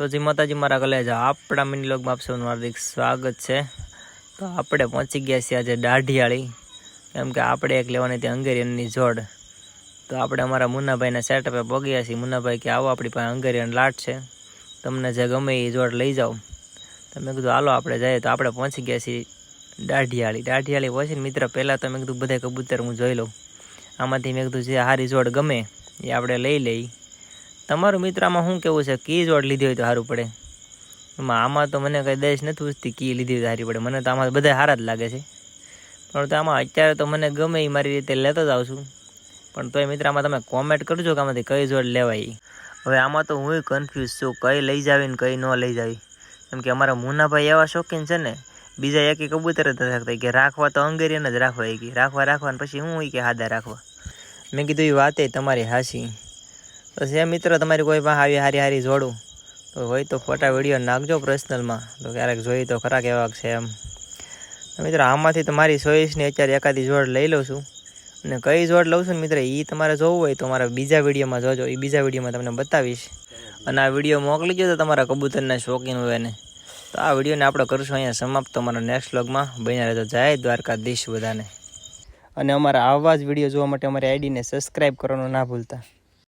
તો જી માતાજી મારા કલેજા આપણા મિની વ્લોગમાં આપ સૌનું હાર્દિક સ્વાગત છે। તો આપણે પહોંચી ગયા છીએ આજે દાઢિયાળી, કેમ કે આપણે એક લેવાની હતી હંગેરિયનની જોડ। તો આપણે અમારા મુન્નાભાઈના સેટઅપે પહોંચ્યા છીએ। મુન્નાભાઈ કે આવો આપણી પાસે હંગેરિયન લાટ છે, તમને જે ગમે એ જોડ લઈ જાઓ। તો મેં કીધું હાલો આપણે જઈએ। તો આપણે પહોંચી ગયા છીએ દાઢિયાળી પહોંચીને મિત્ર પહેલાં તો મેં કીધું બધા કબૂતર હું જોઈ લઉં, આમાંથી મેં કીધું જે સારી જોડ ગમે એ આપણે લઈ લઈ। તમારું મિત્ર આમાં શું કેવું છે, કી જોડ લીધી હોય તો સારું પડે? આમાં તો મને કંઈ દેશ નથી પૂછતી કી લીધી હોય સારી પડે, મને તો આમાં બધા સારા જ લાગે છે। પણ તો આમાં અત્યારે તો મને ગમે એ મારી રીતે લેતો જ આવું છું, પણ તોય મિત્ર આમાં તમે કોમેન્ટ કરજો કે આમાંથી કઈ જોડ લેવાય। હવે આમાં તો હું કન્ફ્યુઝ છું કઈ લઈ જાવી ને કઈ ન લઈ જાવી, કેમ કે અમારા મુન્નાભાઈ એવા શોખીન છે ને, બીજા એકે કબૂતર જ નથી શકતા કે રાખવા તો હંગેરિયન જ રાખવા, કે રાખવા પછી હું કે હાદા રાખવા। મેં કીધું એ વાતે તમારી હાસી। તો છે મિત્રો તમારી કોઈ પાસે આવી હારી જોડું તો હોય તો ફોટા વિડીયો નાખજો પર્સનલમાં, તો ક્યારેક જોઈ તો ખરા કેવા છે એમ। મિત્રો આમાંથી તમારી ચોઈસની અત્યારે એકાદી જોડ લઈ લઉં છું, અને કઈ જોડ લઉં છું ને મિત્ર એ તમારે જોવું હોય તો મારા બીજા વિડીયોમાં જોજો, એ બીજા વિડીયોમાં તમને બતાવીશ। અને આ વિડીયો મોકલી દો તો તમારા કબૂતરના શોખીન હોય ને। તો આ વિડીયોને આપણે કરીશું અહીંયા સમાપ્ત, અમારા નેક્સ્ટ વ્લોગમાં બન્યા રહેજો। જય દ્વારકાધીશ બધાને। અને અમારા આવા જ વિડીયો જોવા માટે અમારી આઈડીને સબસ્ક્રાઈબ કરવાનું ના ભૂલતા।